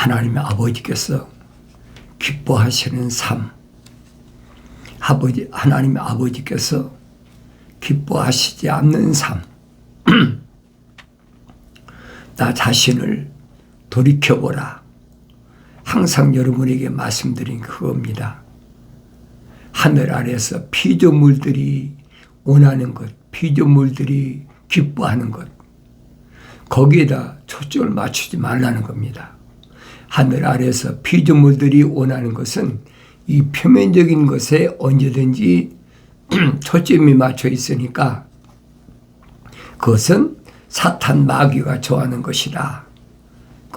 하나님의 아버지께서 기뻐하시는 삶, 하나님의 아버지께서 기뻐하시지 않는 삶, 나 자신을 돌이켜보라. 항상 여러분에게 말씀드린 그겁니다. 하늘 아래서 피조물들이 원하는 것, 피조물들이 기뻐하는 것, 거기에다 초점을 맞추지 말라는 겁니다. 하늘 아래서 피조물들이 원하는 것은 이 표면적인 것에 언제든지 초점이 맞춰 있으니까 그것은 사탄 마귀가 좋아하는 것이다.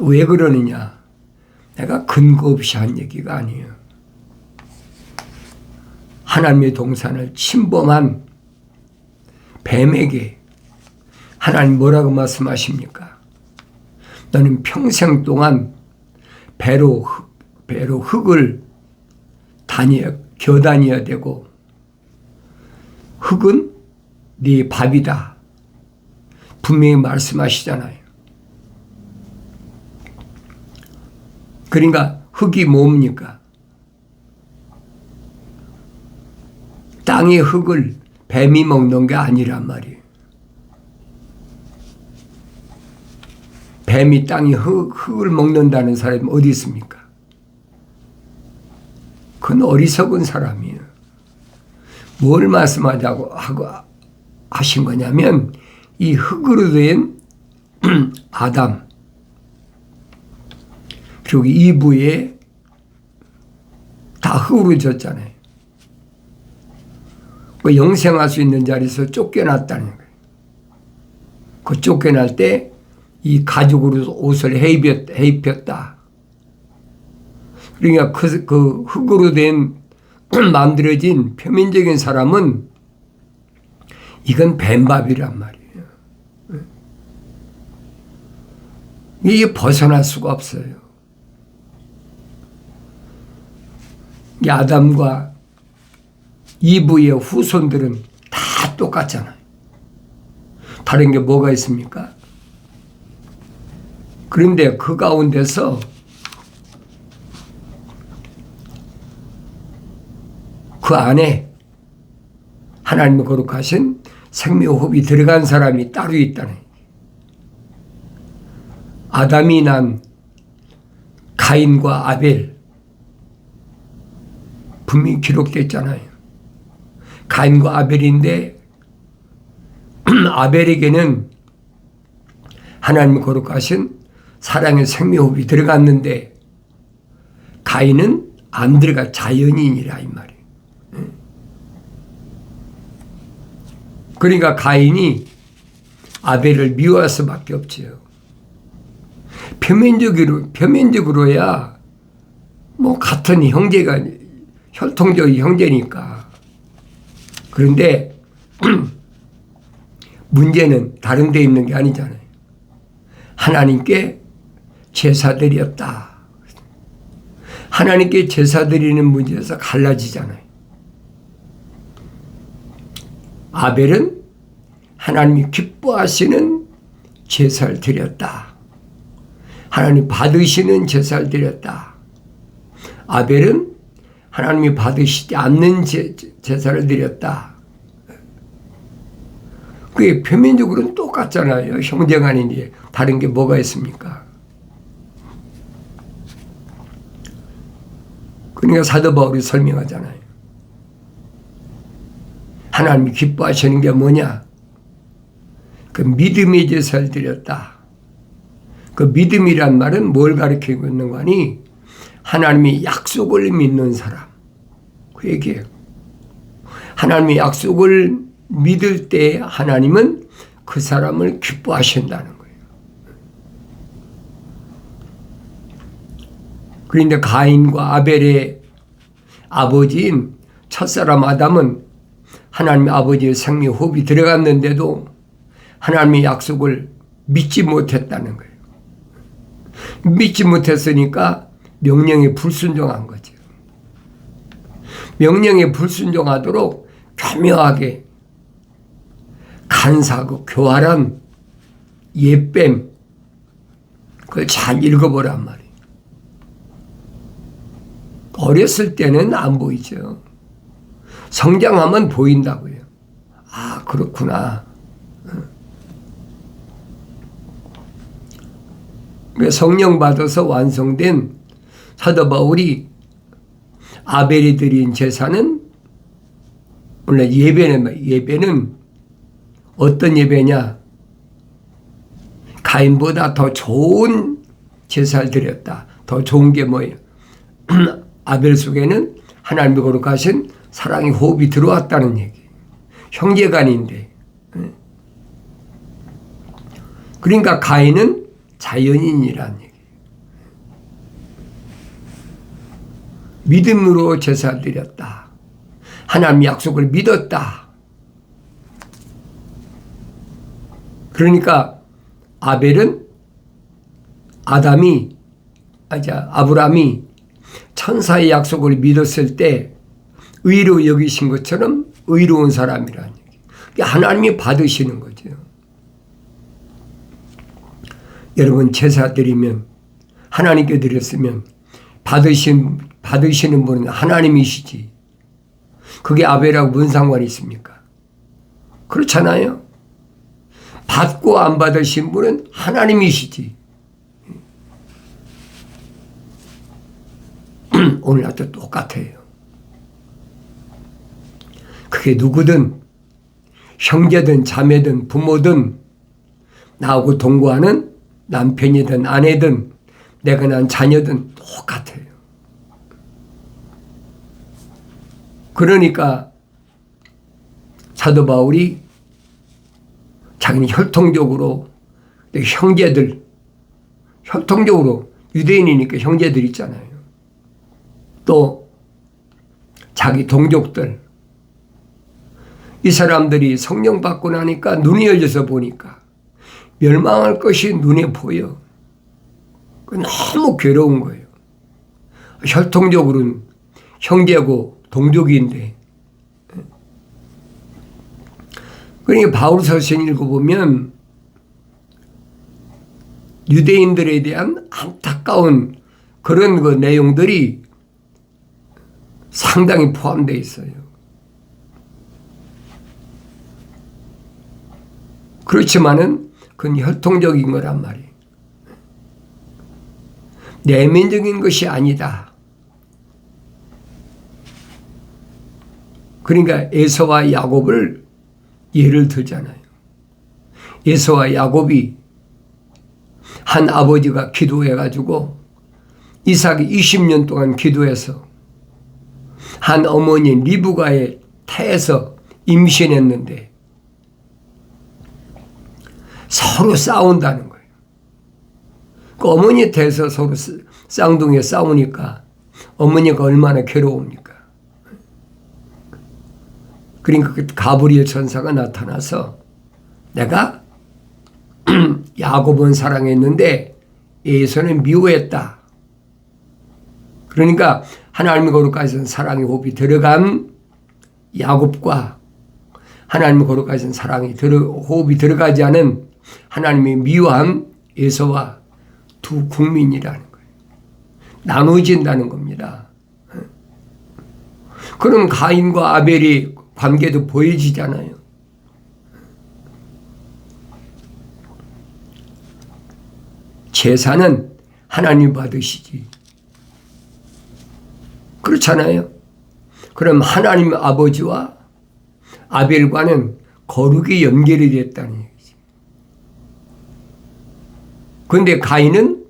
왜 그러느냐? 내가 근거 없이 한 얘기가 아니에요. 하나님의 동산을 침범한 뱀에게 하나님 뭐라고 말씀하십니까? 너는 평생 동안 배로 흙을 겨다녀야 되고 흙은 네 밥이다. 분명히 말씀하시잖아요. 그러니까 흙이 뭡니까? 땅의 흙을 뱀이 먹는 게 아니란 말이에요. 뱀이 땅의 흙을 먹는다는 사람이 어디 있습니까? 그건 어리석은 사람이에요. 뭘 말씀하자고 하신 거냐면 이 흙으로 된 아담 그리고 이브에 다 흙으로 졌잖아요. 그 영생할 수 있는 자리에서 쫓겨났다는 거예요. 그 쫓겨날 때 이 가죽으로 옷을 해입혔다. 그러니까 그 흙으로 된 만들어진 표면적인 사람은 이건 뱀밥이란 말이에요. 이게 벗어날 수가 없어요. 이 아담과 이브의 후손들은 다 똑같잖아요. 다른 게 뭐가 있습니까? 그런데 그 가운데서 그 안에 하나님의 거룩하신 생명호흡이 들어간 사람이 따로 있다네. 아담이 난 가인과 아벨 분명히 기록됐잖아요. 가인과 아벨인데 아벨에게는 하나님의 거룩하신 사랑의 생명호흡이 들어갔는데 가인은 안 들어가 자연인이라 이 말이에요. 그러니까 가인이 아벨을 미워할 수밖에 없지요. 표면적으로야 뭐 같은 형제가 혈통적 형제니까. 그런데 문제는 다른 데 있는 게 아니잖아요. 하나님께 제사드렸다. 하나님께 제사드리는 문제에서 갈라지잖아요. 아벨은 하나님이 기뻐하시는 제사를 드렸다. 하나님 받으시는 제사를 드렸다. 아벨은 하나님이 받으시지 않는 제사를 드렸다. 그게 표면적으로는 똑같잖아요. 형제간인데 다른 게 뭐가 있습니까? 그러니까 사도 바울이 설명하잖아요. 하나님이 기뻐하시는 게 뭐냐? 그 믿음의 제사를 드렸다. 그 믿음이란 말은 뭘 가리키고 있는 거니? 하나님이 약속을 믿는 사람. 그 얘기예요. 하나님의 약속을 믿을 때 하나님은 그 사람을 기뻐하신다는 거예요. 그런데 가인과 아벨의 아버지인 첫사람 아담은 하나님의 아버지의 생명호흡이 들어갔는데도 하나님의 약속을 믿지 못했다는 거예요. 믿지 못했으니까 명령에 불순종한 거죠. 명령에 불순종하도록 교묘하게 간사하고 교활한 예뱀 그걸 잘 읽어보란 말이에요. 어렸을 때는 안 보이죠. 성장하면 보인다고요. 아, 그렇구나. 성령 받아서 완성된 사도 바울이 아벨이 드린 제사는, 원래 예배는 어떤 예배냐? 가인보다 더 좋은 제사를 드렸다. 더 좋은 게 뭐예요? 아벨 속에는 하나님의 거룩하신 사랑의 호흡이 들어왔다는 얘기. 형제간인데. 그러니까 가인은 자연인이라는 얘기. 믿음으로 제사를 드렸다. 하나님의 약속을 믿었다. 그러니까 아브라함이 천사의 약속을 믿었을 때 의로 여기신 것처럼 의로운 사람이라는 얘기. 하나님이 받으시는 거죠. 여러분, 제사 드리면, 하나님께 드렸으면 받으시는 분은 하나님이시지. 그게 아벨하고 무슨 상관이 있습니까? 그렇잖아요. 받고 안 받으신 분은 하나님이시지. 오늘날도 똑같아요. 그게 누구든, 형제든 자매든 부모든, 나하고 동거하는 남편이든 아내든 내가 낳은 자녀든 똑같아요. 그러니까 사도 바울이 자기는 혈통적으로 혈통적으로 유대인이니까 형제들 있잖아요. 또 자기 동족들, 이 사람들이 성령 받고 나니까 눈이 열려서 보니까 멸망할 것이 눈에 보여. 너무 괴로운 거예요. 혈통적으로는 형제고 동족인데. 그러니까 바울서신 읽어보면 유대인들에 대한 안타까운 그런 그 내용들이 상당히 포함되어 있어요. 그렇지만은 그건 혈통적인 거란 말이에요. 내면적인 것이 아니다. 그러니까 에서와 야곱을 예를 들잖아요. 에서와 야곱이 한 아버지가 기도해가지고 이삭이 20년 동안 기도해서 한 어머니 리브가의 태에서 임신했는데 서로 싸운다는 거예요. 그 어머니 태에서 서로 쌍둥이에 싸우니까 어머니가 얼마나 괴로웁니까? 그러니까 그 가브리엘 천사가 나타나서 내가 야곱은 사랑했는데 에서는 미워했다. 그러니까 하나님의 거룩하신 사랑의 호흡이 들어간 야곱과 하나님의 거룩하신 사랑이 호흡이 들어가지 않은 하나님의 미워한 에서와 두 국민이라는 거예요. 나눠진다는 겁니다. 그럼 가인과 아벨의 관계도 보여지잖아요. 제사는 하나님 받으시지. 그렇잖아요. 그럼 하나님 아버지와 아벨과는 거룩이 연결이 됐다는 얘기지. 그런데 가인은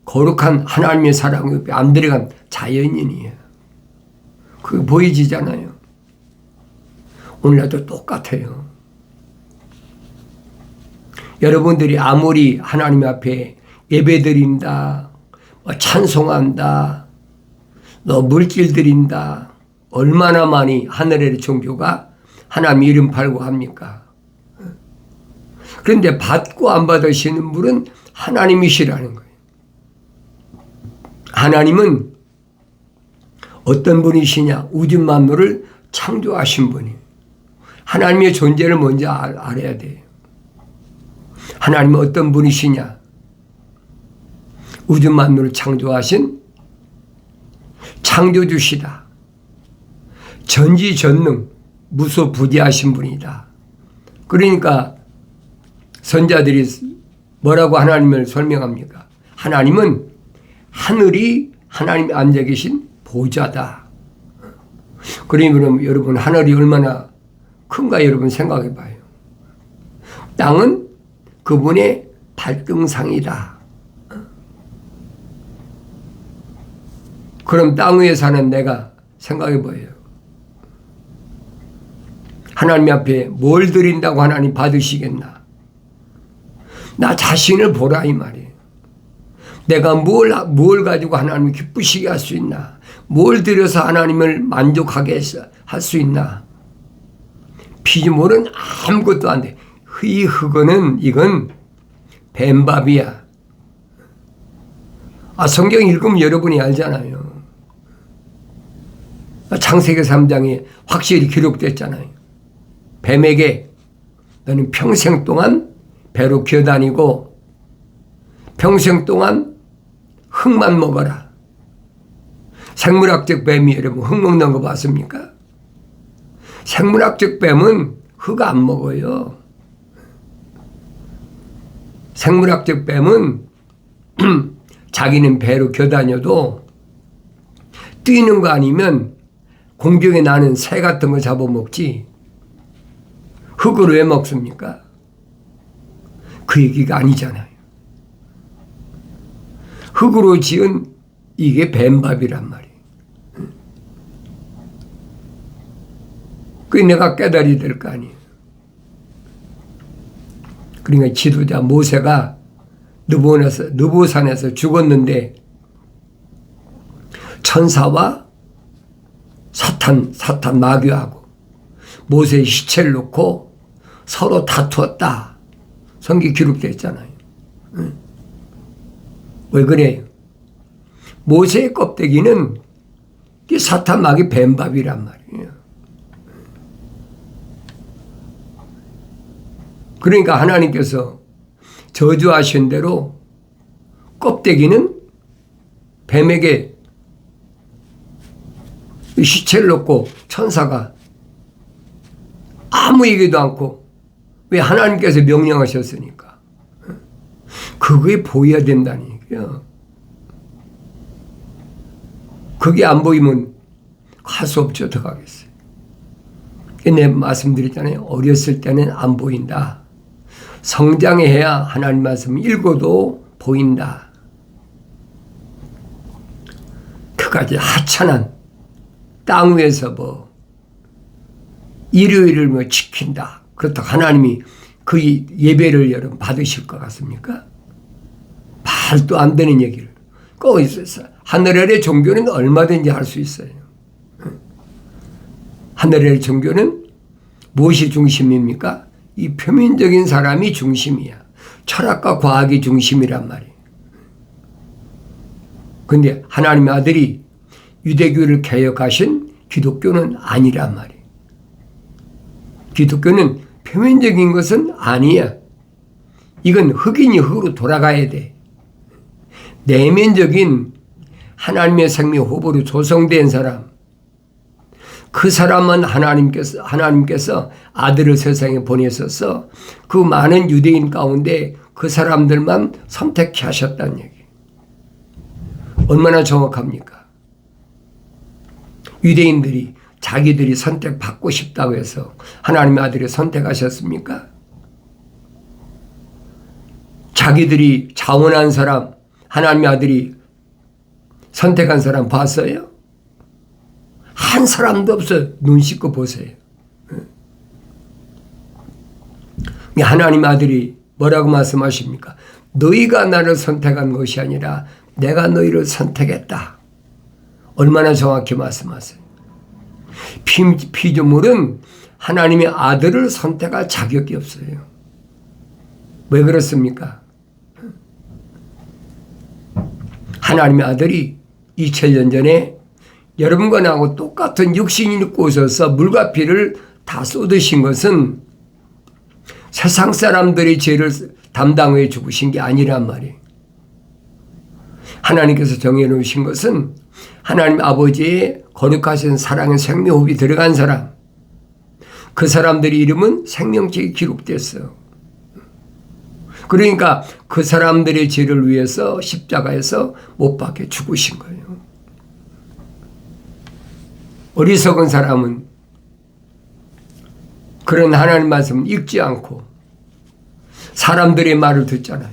거룩한 하나님의 사랑에 안 들어간 자연인이에요. 그게 보여지잖아요. 오늘날도 똑같아요. 여러분들이 아무리 하나님 앞에 예배드린다, 찬송한다, 너 물질 드린다, 얼마나 많이 하늘의 종교가 하나님 이름 팔고 합니까? 그런데 받고 안 받으시는 분은 하나님이시라는 거예요. 하나님은 어떤 분이시냐? 우주 만물을 창조하신 분이에요. 하나님의 존재를 먼저 알아야 돼요. 하나님은 어떤 분이시냐? 우주 만물을 창조하신 창조주시다. 전지전능, 무소부지하신 분이다. 그러니까 선자들이 뭐라고 하나님을 설명합니까? 하나님은 하늘이 하나님이 앉아 계신 보좌다. 그러면 여러분 하늘이 얼마나 큰가 여러분 생각해 봐요. 땅은 그분의 발등상이다. 그럼 땅 위에 사는 내가 생각해 봐요. 하나님 앞에 뭘 드린다고 하나님 받으시겠나? 나 자신을 보라 이 말이에요. 내가 뭘 가지고 하나님을 기쁘시게 할 수 있나? 뭘 드려서 하나님을 만족하게 할 수 있나? 피조물은 아무것도 안 돼. 이 흙은 이건 뱀밥이야. 성경 읽으면 여러분이 알잖아요. 창세기 3장에 확실히 기록됐잖아요. 뱀에게 너는 평생 동안 배로 기어다니고 평생 동안 흙만 먹어라. 생물학적 뱀이 여러분 흙 먹는 거 봤습니까? 생물학적 뱀은 흙 안 먹어요. 생물학적 뱀은 자기는 배로 기어다녀도 뛰는 거 아니면 공중에 나는 새 같은 거 잡아먹지 흙을 왜 먹습니까? 그 얘기가 아니잖아요. 흙으로 지은 이게 뱀밥이란 말이에요. 그게 내가 깨달아야 될 거 아니에요. 그러니까 지도자 모세가 느보산에서 죽었는데 천사와 사탄 마귀하고 모세의 시체를 놓고 서로 다투었다. 성경에 기록되어 있잖아요. 왜 그래요? 모세의 껍데기는 사탄 마귀 뱀밥이란 말이에요. 그러니까 하나님께서 저주하신 대로 껍데기는 뱀에게 시체를 놓고 천사가 아무 얘기도 않고 왜 하나님께서 명령하셨으니까 그게 보여야 된다는 얘기예요. 그게 안 보이면 할 수 없죠. 어떡하겠어요. 내 말씀드렸잖아요. 어렸을 때는 안 보인다. 성장해야 하나님 말씀 읽어도 보인다. 그까지 하찮은 땅 위에서 일요일을 지킨다. 그렇다고 하나님이 그 예배를 여러분 받으실 것 같습니까? 말도 안 되는 얘기를. 꼭 있어요. 하늘 아래 종교는 얼마든지 할 수 있어요. 하늘 아래 종교는 무엇이 중심입니까? 이 표면적인 사람이 중심이야. 철학과 과학이 중심이란 말이에요. 그런데 하나님의 아들이 유대교를 개혁하신 기독교는 아니란 말이에요. 기독교는 표면적인 것은 아니야. 이건 흙이니 흙으로 돌아가야 돼. 내면적인 하나님의 생명 호흡으로 조성된 사람, 그 사람은 하나님께서 아들을 세상에 보내셔서 그 많은 유대인 가운데 그 사람들만 선택해 하셨다는 얘기. 얼마나 정확합니까? 유대인들이 자기들이 선택받고 싶다고 해서 하나님의 아들을 선택하셨습니까? 자기들이 자원한 사람, 하나님의 아들이 선택한 사람 봤어요? 한 사람도 없어요. 눈 씻고 보세요. 하나님의 아들이 뭐라고 말씀하십니까? 너희가 나를 선택한 것이 아니라 내가 너희를 선택했다. 얼마나 정확히 말씀하세요. 피조물은 하나님의 아들을 선택할 자격이 없어요. 왜 그렇습니까? 하나님의 아들이 2000년 전에 여러분과 나하고 똑같은 육신이 입고 오셔서 물과 피를 다 쏟으신 것은 세상 사람들의 죄를 담당해 죽으신 게 아니란 말이에요. 하나님께서 정해놓으신 것은 하나님 아버지의 거룩하신 사랑의 생명호흡이 들어간 사람, 그 사람들의 이름은 생명책에 기록됐어요. 그러니까 그 사람들의 죄를 위해서 십자가에서 못 박혀 죽으신 거예요. 어리석은 사람은 그런 하나님 말씀을 읽지 않고 사람들의 말을 듣잖아요.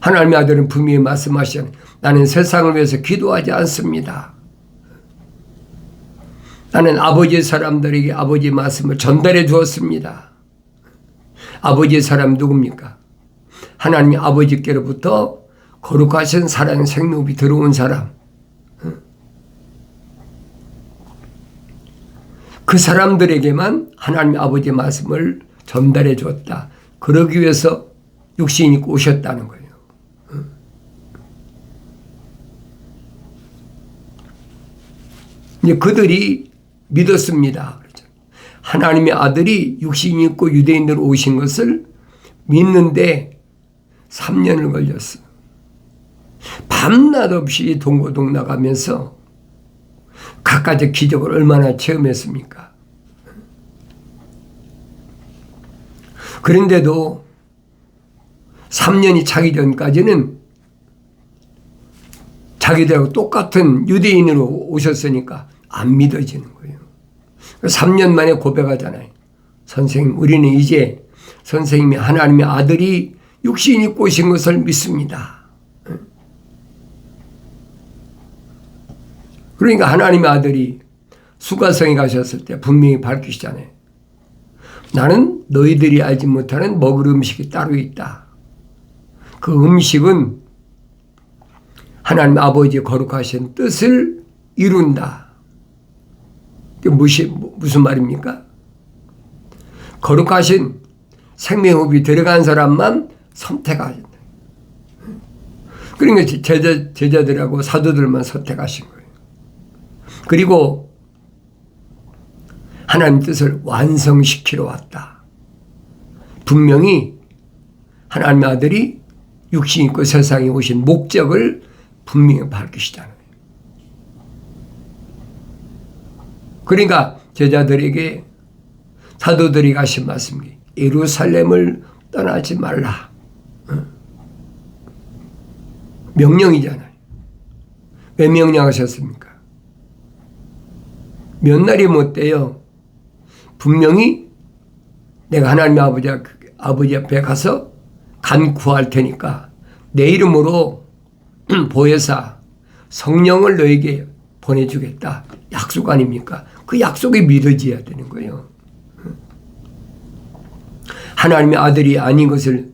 하나님의 아들은 분명히 말씀하시잖아요. 나는 세상을 위해서 기도하지 않습니다. 나는 아버지의 사람들에게 아버지의 말씀을 전달해 주었습니다. 아버지의 사람 누굽니까? 하나님의 아버지께로부터 거룩하신 사랑의 생명이 들어온 사람. 그 사람들에게만 하나님의 아버지의 말씀을 전달해 주었다. 그러기 위해서 육신이 입고 오셨다는 거예요. 이제 그들이 믿었습니다. 하나님의 아들이 육신이 입고 유대인으로 오신 것을 믿는데 3년을 걸렸어. 밤낮 없이 동고동 나가면서 각가지 기적을 얼마나 체험했습니까? 그런데도 3년이 차기 전까지는 자기들하고 똑같은 유대인으로 오셨으니까 안 믿어지는 거예요. 3년 만에 고백하잖아요. 선생님, 우리는 이제 선생님이 하나님의 아들이 육신 입고 오신 것을 믿습니다. 그러니까 하나님의 아들이 수가성에 가셨을 때 분명히 밝히시잖아요. 나는 너희들이 알지 못하는 먹을 음식이 따로 있다. 그 음식은 하나님 아버지의 거룩하신 뜻을 이룬다. 무슨 말입니까? 거룩하신 생명호흡이 들어간 사람만 선택하신다. 그러니까 제자들하고 사도들만 선택하신 거예요. 그리고 하나님 뜻을 완성시키러 왔다. 분명히 하나님의 아들이 육신 입고 세상에 오신 목적을 분명히 밝히시잖아요. 그러니까 제자들에게 사도들이 하신 말씀이 예루살렘을 떠나지 말라. 명령이잖아요. 왜 명령하셨습니까? 몇 날이 못 돼요. 분명히 내가 하나님의 아버지 앞에 가서 간구할 테니까 내 이름으로 보혜사 성령을 너에게 보내주겠다. 약속 아닙니까? 그 약속이 믿어져야 되는 거예요. 하나님의 아들이 아닌 것을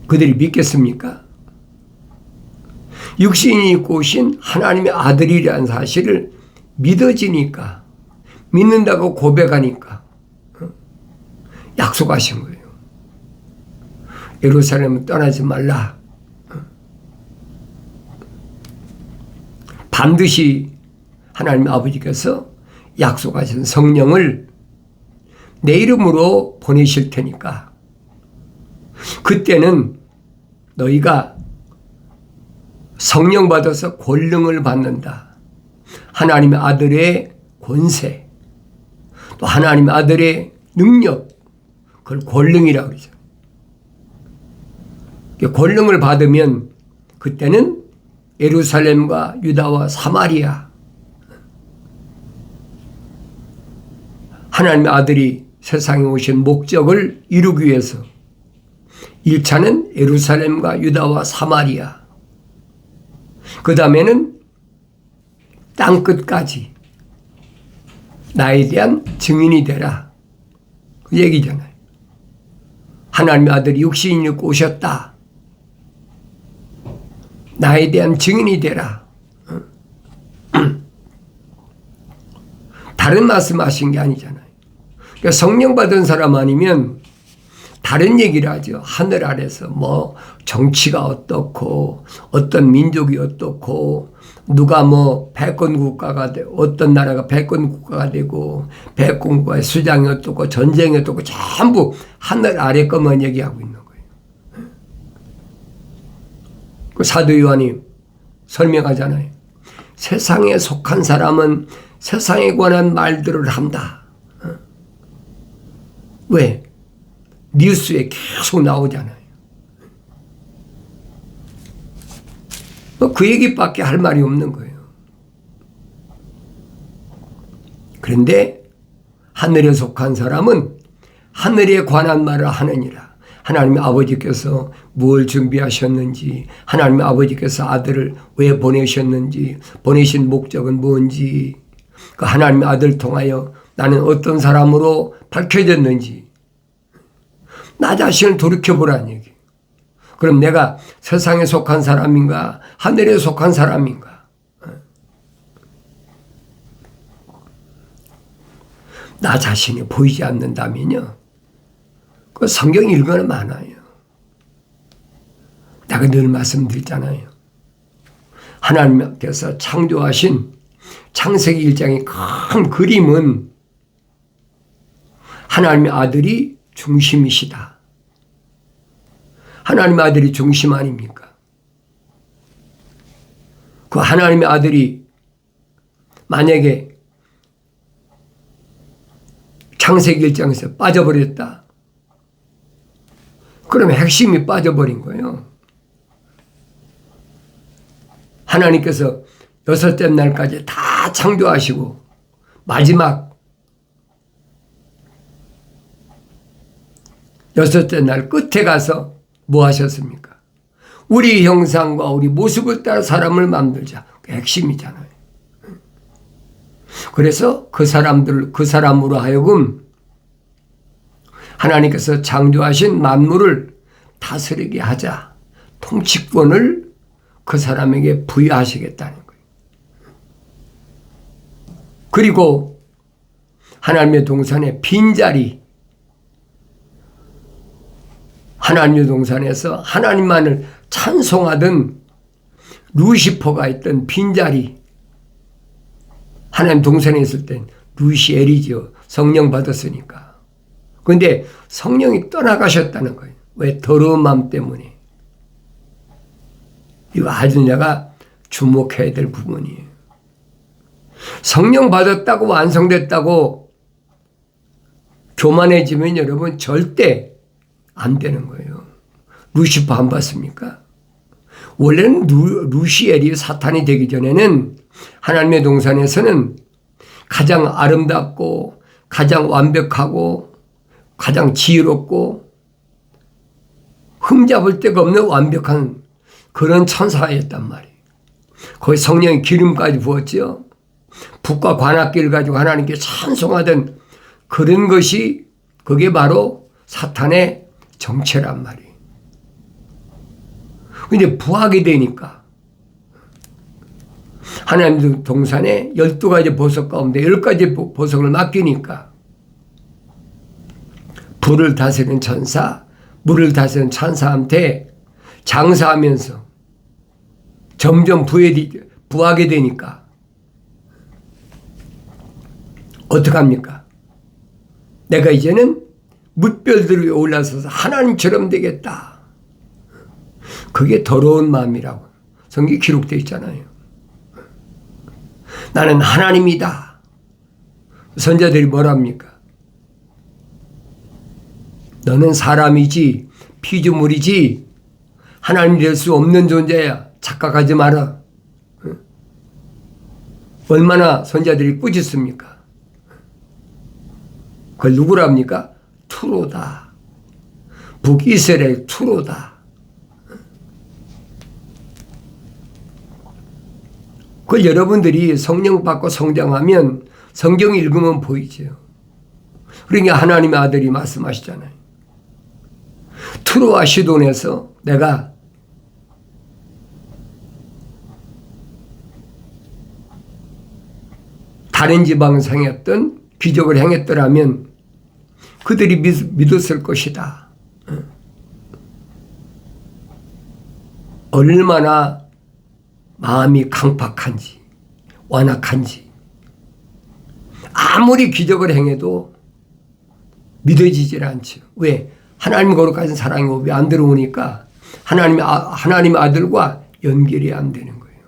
그들이 믿겠습니까? 육신이 입고 오신 하나님의 아들이라는 사실을 믿어지니까, 믿는다고 고백하니까 약속하신 거예요. 예루살렘을 떠나지 말라. 반드시 하나님 아버지께서 약속하신 성령을 내 이름으로 보내실 테니까 그때는 너희가 성령 받아서 권능을 받는다. 하나님의 아들의 권세, 또 하나님의 아들의 능력, 그걸 권능이라고 그러죠. 권능을 받으면 그때는 예루살렘과 유다와 사마리아, 하나님의 아들이 세상에 오신 목적을 이루기 위해서 1차는 예루살렘과 유다와 사마리아, 그 다음에는 땅끝까지 나에 대한 증인이 되라. 그 얘기잖아요. 하나님의 아들이 육신이 입고 오셨다. 나에 대한 증인이 되라. 다른 말씀하신 게 아니잖아요. 그러니까 성령 받은 사람 아니면 다른 얘기를 하죠. 하늘 아래서 뭐 정치가 어떻고 어떤 민족이 어떻고 누가 뭐 패권 국가가 되고 어떤 나라가 패권 국가가 되고 패권 국가의 수장이 어떻고 전쟁이 어떻고 전부 하늘 아래 것만 얘기하고 있는 거예요. 사도 요한이 설명하잖아요. 세상에 속한 사람은 세상에 관한 말들을 한다. 왜? 뉴스에 계속 나오잖아요. 그 얘기밖에 할 말이 없는 거예요. 그런데 하늘에 속한 사람은 하늘에 관한 말을 하느니라. 하나님의 아버지께서 뭘 준비하셨는지, 하나님의 아버지께서 아들을 왜 보내셨는지, 보내신 목적은 뭔지, 그 하나님의 아들을 통하여 나는 어떤 사람으로 밝혀졌는지 나 자신을 돌이켜보라는 얘기. 그럼 내가 세상에 속한 사람인가 하늘에 속한 사람인가? 나 자신이 보이지 않는다면요, 그 성경 읽어는 많아요. 내가 늘 말씀드렸잖아요. 하나님께서 창조하신 창세기 1장의 큰 그림은 하나님의 아들이 중심이시다. 하나님의 아들이 중심 아닙니까? 그 하나님의 아들이 만약에 창세기 1장에서 빠져버렸다. 그러면 핵심이 빠져버린 거예요. 하나님께서 여섯째 날까지 다 창조하시고 마지막 여섯째 날 끝에 가서 뭐 하셨습니까? 우리 형상과 우리 모습을 따라 사람을 만들자. 그 핵심이잖아요. 그래서 그 사람으로 하여금 하나님께서 창조하신 만물을 다스리게 하자. 통치권을 그 사람에게 부여하시겠다는 거예요. 그리고 하나님의 동산에 빈자리, 하나님의 동산에서 하나님만을 찬송하던 루시퍼가 있던 빈자리, 하나님 동산에 있을 땐 루시엘이죠. 성령 받았으니까. 그런데 성령이 떠나가셨다는 거예요. 왜? 더러운 마음 때문에. 이거 아주 내가 주목해야 될 부분이에요. 성령 받았다고 완성됐다고 교만해지면 여러분 절대 안 되는 거예요. 루시퍼 안 봤습니까? 원래는 루시엘이 사탄이 되기 전에는 하나님의 동산에서는 가장 아름답고 가장 완벽하고 가장 지혜롭고 흠잡을 데가 없는 완벽한 그런 천사였단 말이에요. 거기 성령의 기름까지 부었죠. 북과 관악기를 가지고 하나님께 찬송하던 그런 것이 그게 바로 사탄의 정체란 말이에요. 근데 부하게 되니까 하나님 동산에 12가지 보석 가운데 10가지 보석을 맡기니까 불을 다스리는 천사, 물을 다스리는 천사한테 장사하면서 점점 부하게 되니까 어떡합니까? 내가 이제는 뭇별들 위에 올라서서 하나님처럼 되겠다. 그게 더러운 마음이라고 성경에 기록되어 있잖아요. 나는 하나님이다. 선자들이 뭐랍니까? 너는 사람이지 피조물이지 하나님 될 수 없는 존재야. 착각하지 마라. 얼마나 선자들이 꾸짖습니까? 그걸 누구랍니까? 투로다. 북이스라엘 투로다. 그걸 여러분들이 성령 받고 성장하면 성경 읽으면 보이죠. 그러니까 하나님의 아들이 말씀하시잖아요. 투로와 시돈에서 내가 다른 지방에서 행했던 기적을 행했더라면 그들이 믿었을 것이다. 얼마나 마음이 강팍한지 완악한지 아무리 기적을 행해도 믿어지질 않죠. 왜? 하나님 거룩하신 사랑이 왜 안 들어오니까 하나님의 아들과 연결이 안 되는 거예요.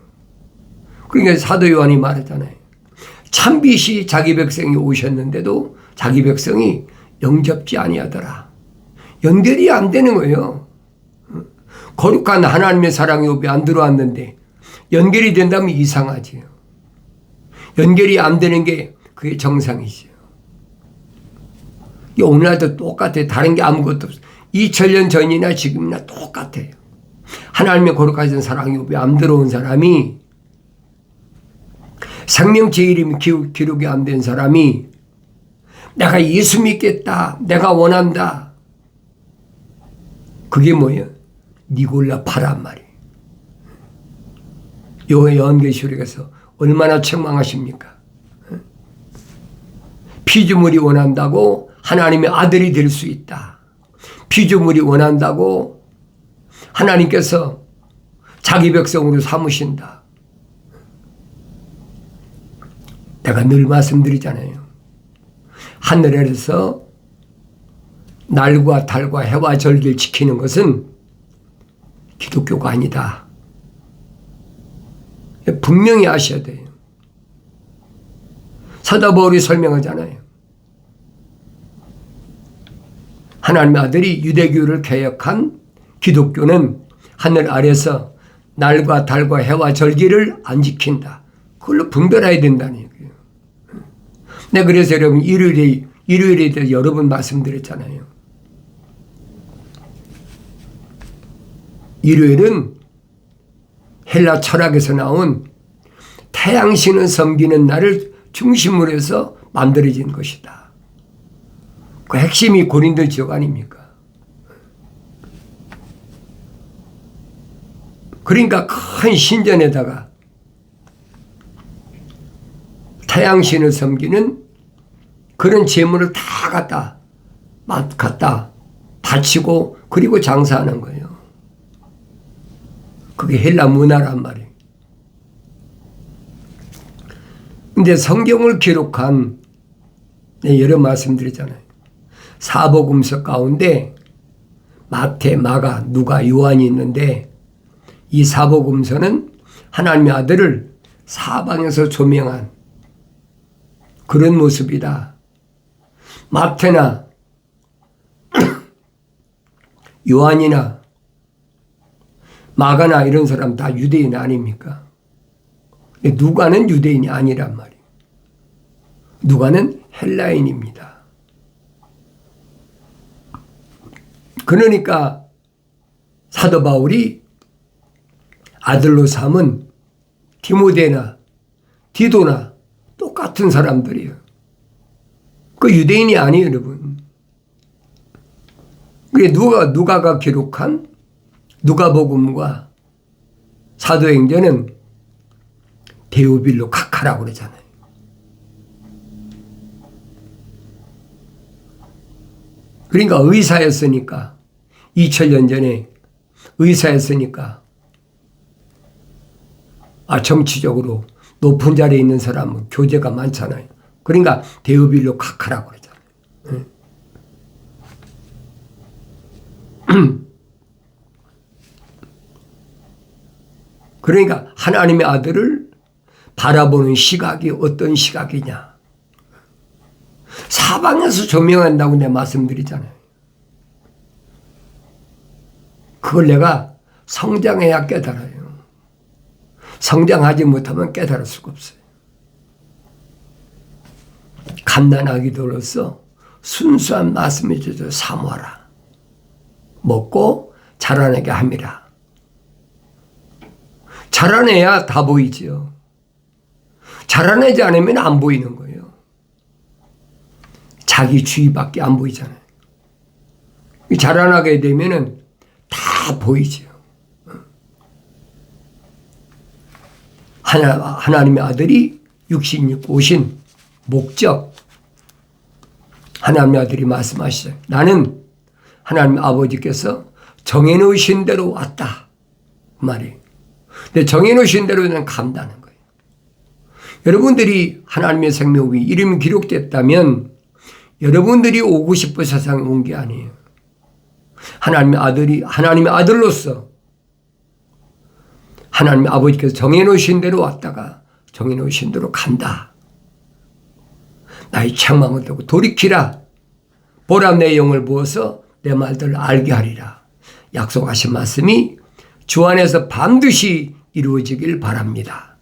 그러니까 사도 요한이 말하잖아요. 참빛이 자기 백성이 오셨는데도 자기 백성이 영접지 아니하더라. 연결이 안 되는 거예요. 거룩한 하나님의 사랑이 왜 안 들어왔는데 연결이 된다면 이상하지요. 연결이 안 되는 게 그게 정상이지요. 오늘날도 똑같아요. 다른 게 아무것도 없어요. 2000년 전이나 지금이나 똑같아요. 하나님의 거룩하신 사랑이 왜 안 들어온 사람이, 생명체 이름이 기록이 안 된 사람이 내가 예수 믿겠다, 내가 원한다, 그게 뭐예요? 니골라파란 말이에요. 요한계시록에서 얼마나 책망하십니까? 피조물이 원한다고 하나님의 아들이 될 수 있다. 피조물이 원한다고 하나님께서 자기 백성으로 삼으신다. 내가 늘 말씀드리잖아요. 하늘에서 날과 달과 해와 절기를 지키는 것은 기독교가 아니다. 분명히 아셔야 돼요. 사도 바울이 설명하잖아요. 하나님의 아들이 유대교를 개혁한 기독교는 하늘 아래서 날과 달과 해와 절기를 안 지킨다. 그걸로 분별해야 된다는 얘기예요. 네, 그래서 여러분 일요일에 대해서 여러 번 말씀드렸잖아요. 일요일은 헬라 철학에서 나온 태양신을 섬기는 날을 중심으로 해서 만들어진 것이다. 그 핵심이 고린도 지역 아닙니까? 그러니까 큰 신전에다가 태양신을 섬기는 그런 제물을 다 갖다 바치고 그리고 장사하는 거예요. 그게 헬라 문화란 말이에요. 근데 성경을 기록한, 여러 말씀드렸잖아요. 사복음서 가운데 마태, 마가, 누가, 요한이 있는데 이 사복음서는 하나님의 아들을 사방에서 조명한 그런 모습이다. 마태나 요한이나 마가나 이런 사람 다 유대인 아닙니까? 누가는 유대인이 아니란 말이에요. 누가는 헬라인입니다. 그러니까 사도 바울이 아들로 삼은 디모데나 디도나 똑같은 사람들이에요. 그 유대인이 아니에요, 여러분. 그게 누가가 기록한 누가복음과 사도행전은 데오빌로 카카라고 그러잖아요. 그러니까 의사였으니까 2000년 전에 의사였으니까 정치적으로 높은 자리에 있는 사람은 교제가 많잖아요. 그러니까 데오빌로 카카라고 그러잖아요. 그러니까 하나님의 아들을 바라보는 시각이 어떤 시각이냐. 사방에서 조명한다고 내가 말씀드리잖아요. 그걸 내가 성장해야 깨달아요. 성장하지 못하면 깨달을 수가 없어요. 갓난아기들로서 순수한 말씀을 주셔서 사모하라. 먹고 자라나게 함이라. 자라내야 다 보이지요. 자라내지 않으면 안 보이는 거예요. 자기 주위밖에 안 보이잖아요. 자라나게 되면은 다 보이지요. 하나님의 아들이 육신 입고 오신 목적, 하나님의 아들이 말씀하시죠. 나는 하나님 아버지께서 정해놓으신 대로 왔다. 그 말이에요. 근데 정해놓으신 대로는 간다는 거예요. 여러분들이 하나님의 생명이 이름이 기록됐다면 여러분들이 오고 싶어 세상에 온 게 아니에요. 하나님의 아들로서 하나님 아버지께서 정해놓으신 대로 왔다가 정해놓으신 대로 간다. 나의 책망을 두고 돌이키라. 보라 내 영을 부어서 내 말들을 알게 하리라. 약속하신 말씀이 주 안에서 반드시 이루어지길 바랍니다.